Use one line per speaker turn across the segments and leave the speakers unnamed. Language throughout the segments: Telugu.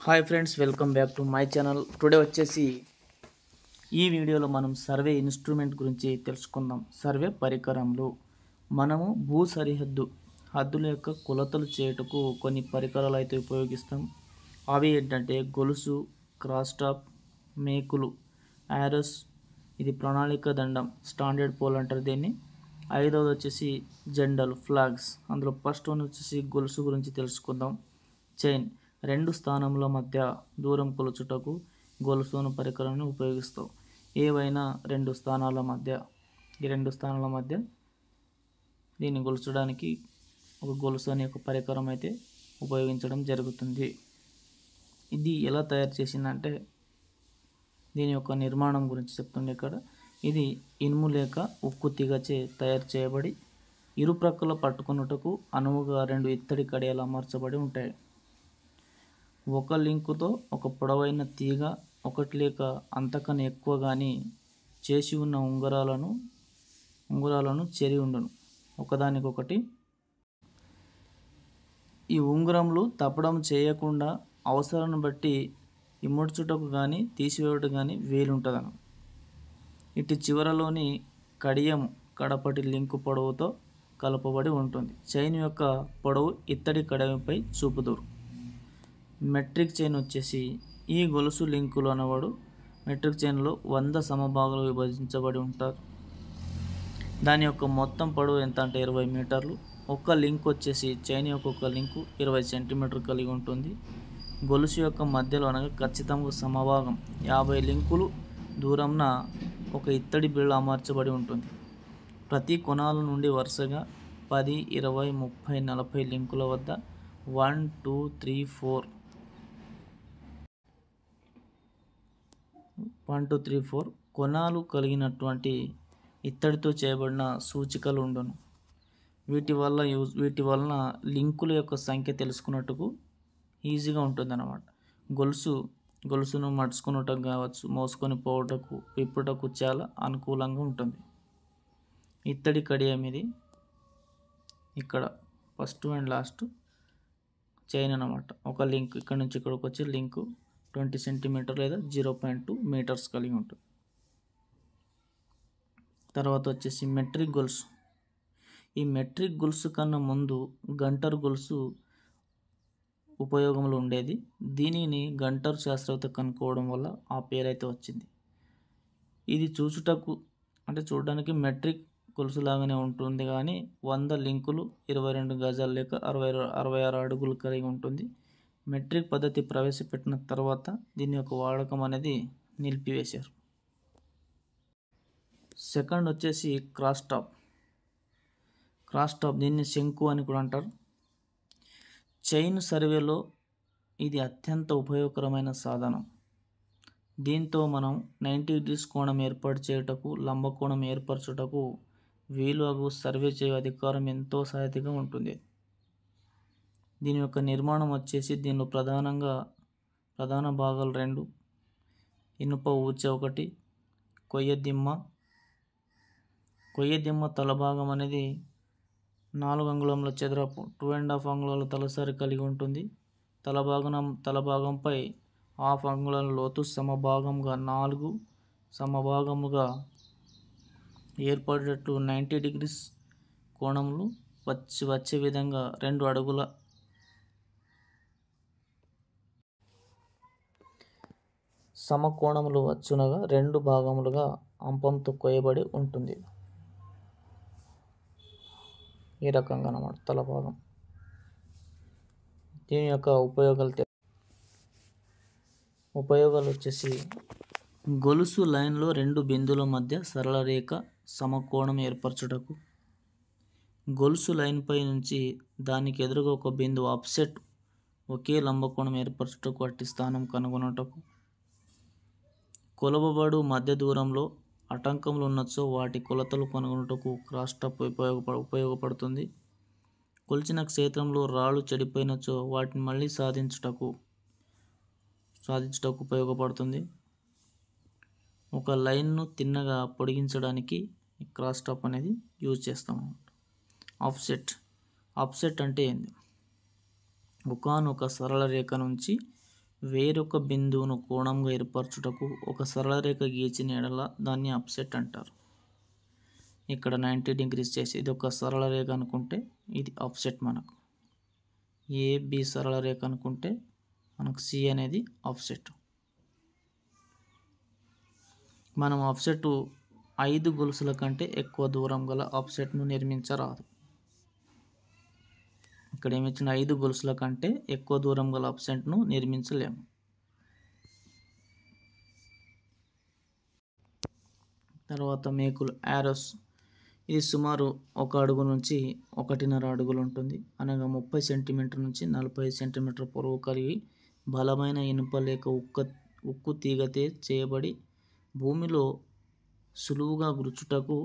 Hi friends, welcome back to my channel. Today వచ్చేసి ఈ వీడియోలో మనం సర్వే ఇన్స్ట్రుమెంట్ గురించి తెలుసుకుందాం. సర్వే పరికరములు మనము భూ సరిహద్దు హద్దుల యొక్క కొలతలు చేయుటకు కొన్ని పరికరాలు అయితే ఉపయోగిస్తాం. అవి ఏంటంటే గొలుసు, క్రాస్ టాప్, మేకులు, యారోస్, ఇది ప్రణాళిక దండం, స్టాండర్డ్ పోల్ అంటారు దీన్ని. ఐదవది వచ్చేసి జెండాలు, ఫ్లాగ్స్. అందులో ఫస్ట్ వన్ వచ్చేసి గొలుసు గురించి తెలుసుకుందాం. చైన్, రెండు స్థానముల మధ్య దూరం కొలుచుటకు గొలుసు అను పరికరాన్ని ఉపయోగిస్తాం. ఏవైనా రెండు స్థానాల మధ్య దీన్ని గొలుచడానికి ఒక గొలుసు అనే ఒక పరికరం అయితే ఉపయోగించడం జరుగుతుంది. ఇది ఎలా తయారు చేసిందంటే దీని యొక్క నిర్మాణం గురించి చెప్తుంది ఇక్కడ. ఇది ఇనుము లేక ఉక్కు తీగచే తయారు చేయబడి ఇరుప్రక్కల పట్టుకొనుటకు అనువుగా రెండు ఇత్తడి కడియాలు అమర్చబడి ఉంటాయి. ఒక లింకుతో ఒక పొడవైన తీగ ఒకటి లేక అంతకన్నా ఎక్కువ కానీ చేసి ఉన్న ఉంగరాలను చెరి ఉండును ఒకదానికొకటి. ఈ ఉంగరములు తప్పడం చేయకుండా అవసరాన్ని బట్టి ఇముడ్చుటకు కానీ తీసివేయుటకు కానీ వీలుంటుందను. ఇటు చివరలోని కడియం కడపటి లింకు పొడవుతో కలపబడి ఉంటుంది. చైన్ యొక్క పొడవు ఇత్తడి కడియంపై చూపుదురు. మెట్రిక్ చైన్ వచ్చేసి ఈ గొలుసు లింకులు అనేవాడు మెట్రిక్ చైన్లో 100 సమభాగాలు విభజించబడి ఉంటారు. దాని యొక్క మొత్తం పొడవు ఎంత అంటే 20 మీటర్లు. ఒక్క లింక్ వచ్చేసి చైన్ యొక్క ఒక లింకు 20 సెంటీమీటర్ కలిగి ఉంటుంది. గొలుసు యొక్క మధ్యలో అనగా ఖచ్చితంగా సమభాగం 50 లింకులు దూరంన ఒక ఇత్తడి బిళ్ళ అమర్చబడి ఉంటుంది. ప్రతి కొనాల నుండి వరుసగా 10, 20, 30, 40 లింకుల వద్ద 1, 2, 3, 4 కొనాలు కలిగినటువంటి ఇత్తడితో చేయబడిన సూచికలు ఉండును. వీటి వలన లింకుల యొక్క సంఖ్య తెలుసుకున్నట్టుకు ఈజీగా ఉంటుంది అన్నమాట. గొలుసును మడుచుకున్నటకు కావచ్చు, మోసుకొని పోవటకు, విప్పుటకు చాలా అనుకూలంగా ఉంటుంది. ఇత్తడి కడియం ఇది. ఇక్కడ ఫస్ట్ అండ్ లాస్ట్ చైన్ అన్నమాట. ఒక లింక్ ఇక్కడ నుంచి ఇక్కడికి వచ్చే లింకు 20 సెంటీమీటర్ లేదా 0.2 మీటర్స్ కలిగి ఉంటుంది. తర్వాత వచ్చేసి మెట్రిక్ గొలుసు. ఈ మెట్రిక్ గొలుసు కన్నా ముందు గంటర్ గొలుసు ఉపయోగంలో ఉండేది. దీనిని గంటర్ శాస్త్రవేత్త కనుక్కోవడం వల్ల ఆ పేరైతే వచ్చింది. ఇది చూడడానికి మెట్రిక్ గొలుసు లాగానే ఉంటుంది, కానీ 100 లింకులు 22 గజాలు లేక 66 అడుగులు కలిగి ఉంటుంది. మెట్రిక్ పద్ధతి ప్రవేశపెట్టిన తర్వాత దీని యొక్క వాడకం అనేది నిలిపివేశారు. సెకండ్ వచ్చేసి క్రాస్ టాప్. దీన్ని శంకు అని కూడా అంటారు. చైన్ సర్వేలో ఇది అత్యంత ఉపయోగకరమైన సాధనం. దీంతో మనం 90 degrees కోణం ఏర్పాటు చేయుటకు, లంబకోణం ఏర్పరచుటకు వీలుగా సర్వే చేయు అధికారం ఎంతో సహాయతగా ఉంటుంది. దీని యొక్క నిర్మాణం వచ్చేసి దీనిలో ప్రధాన భాగాలు 2: ఇనుప ఊచ ఒకటి, కొయ్యదిమ్మ తలభాగం అనేది 4 అంగుళముల చదరపు 2.5 అంగుళాల తలసరి కలిగి ఉంటుంది. తలభాగంపై 1/2 అంగుళాల లోతు సమభాగంగా 4 సమభాగముగా ఏర్పడేటట్లు 90 degrees కోణములు వచ్చే విధంగా 2 అడుగుల సమకోణములు వచ్చునగా 2 భాగములుగా అంపంతో కొయ్యబడి ఉంటుంది. ఈ రకంగా అన్నమాట తలభాగం. దీని యొక్క ఉపయోగాలు వచ్చేసి గొలుసు లైన్లో 2 బిందువుల మధ్య సరళ రేఖ సమకోణం ఏర్పరచుటకు, గొలుసు లైన్పై నుంచి దానికి ఎదురుగా ఒక బిందువు ఆఫ్సెట్ ఒకే లంబకోణం ఏర్పరచుటకు, అట్టి స్థానం కనుగొనుటకు, కొలవబడు మధ్య దూరంలో ఆటంకములు ఉన్నచో వాటి కొలతలు కనుగొనుటకు క్రాస్ టాప్ ఉపయోగపడుతుంది. కొలిచిన క్షేత్రంలో రాళ్ళు చెడిపోయినచో వాటిని మళ్ళీ సాధించుటకు ఉపయోగపడుతుంది. ఒక లైన్ను తిన్నగా పొడిగించడానికి క్రాస్ టాప్ అనేది యూజ్ చేస్తాము. ఆఫ్సెట్ అంటే ఏంది? ఒకానొక సరళ రేఖ నుంచి వేరొక బిందువును కోణంగా ఏర్పరచుటకు ఒక సరళ రేఖ గీచిన ఎడల దాన్ని ఆఫ్సెట్ అంటారు. ఇక్కడ 90 డిగ్రీస్ చేసి ఇది ఒక సరళ రేఖ అనుకుంటే ఇది ఆఫ్సెట్. మనకు ఏబి సరళ రేఖ అనుకుంటే మనకు సి అనేది ఆఫ్సెట్. మనం ఆఫ్సెట్ 5 గొలుసుల కంటే ఎక్కువ దూరం గల ఆఫ్సెట్ను నిర్మించరాదు. ఇక్కడ ఏమిచ్చిన 5 గొలుసుల కంటే ఎక్కువ దూరం గల ఆఫ్సెట్ను నిర్మించలేము. తర్వాత మేకులు యారోస్. ఇది సుమారు 1 అడుగు నుంచి 1.5 అడుగులు ఉంటుంది. అనగా 30 సెంటీమీటర్ నుంచి 45 సెంటీమీటర్ పొడవు కలిగి బలమైన ఇనుప లేక ఉక్కు తీగతే చేయబడి భూమిలో సులువుగా గుచ్చుటకు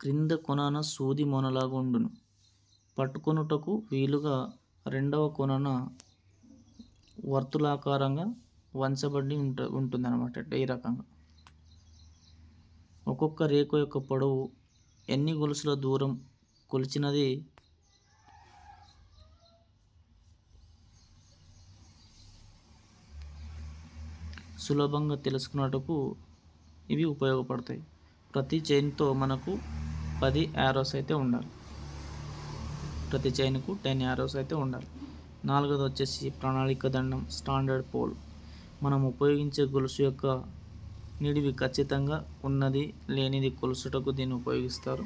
క్రింద కొనన సూది మొనలాగా ఉండును. పట్టుకొనుటకు వీలుగా రెండవ కొనన వర్తులాకారంగా వంచబడి ఉంటుంది అన్నమాట. ఈ రకంగా ఒక్కొక్క రేఖ యొక్క పొడవు ఎన్ని గొలుసుల దూరం కొలిచినది సులభంగా తెలుసుకున్నట్టుకు ఇవి ఉపయోగపడతాయి. ప్రతి చైన్తో మనకు 10 యారోస్ అయితే ఉండాలి. ప్రతి చైన్కు 10 యారోస్ అయితే ఉండాలి. 4వది వచ్చేసి ప్రణాళిక దండం, స్టాండర్డ్ పోల్. మనం ఉపయోగించే గొలుసు యొక్క నిడివి ఖచ్చితంగా ఉన్నది లేనిది కొలుసుటకు దీన్ని ఉపయోగిస్తారు.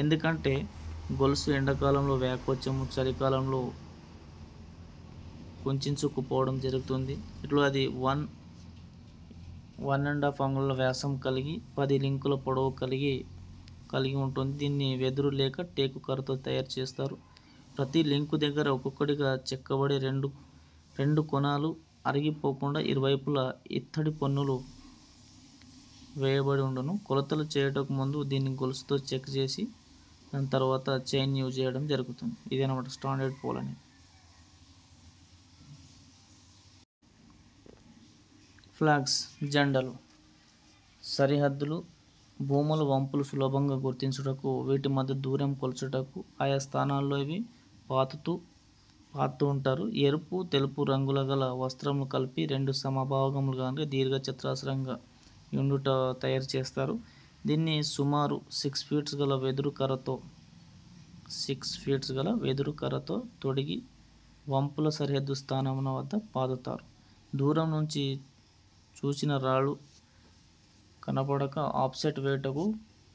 ఎందుకంటే గొలుసు ఎండాకాలంలో వ్యాకోచము, చలికాలంలో కుంచుకుపోవడం జరుగుతుంది. ఇట్లా అది 1.5 అంగుళాల వ్యాసం కలిగి 10 లింకుల పొడవు కలిగి ఉంటుంది. దీన్ని వెదురు లేక టేకు కర్రతో తయారు చేస్తారు. ప్రతి లింకు దగ్గర ఒక్కొక్కటిగా చెక్కబడి రెండు కొనాలు అరిగిపోకుండా ఇరువైపులా ఇత్తడి పన్నులు వేయబడి ఉండును. కొలతలు చేయటకు ముందు దీన్ని గొలుసుతో చెక్ చేసి దాని తర్వాత చైన్ యూజ్ చేయడం జరుగుతుంది. ఇదేనమాట స్టాండర్డ్ పోల్ అనేది. ఫ్లాగ్స్, జెండాలు. సరిహద్దులు, భూముల వంపులు సులభంగా గుర్తించుటకు, వీటి మధ్య దూరం కొలుచుటకు ఆయా స్థానాల్లో ఇవి పాతుతూ ఉంటారు. ఎరుపు, తెలుపు రంగుల గల వస్త్రములు కలిపి 2 సమభాగములుగా దీర్ఘ చతురస్రంగా యుండుట తయారు చేస్తారు. దీన్ని సుమారు 6 ఫీట్స్ గల వెదురు కర్రతో తొడిగి వంపుల సరిహద్దు స్థానమున వద్ద పాదుతారు. దూరం నుంచి చూసిన రాళ్ళు కనపడక ఆఫ్సెట్ వేటకు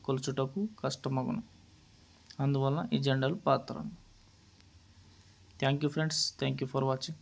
కొలుచుటకు కష్టమగును. అందువల్ల ఈ జెండాలు పాత్రను. Thank you friends. Thank you for watching.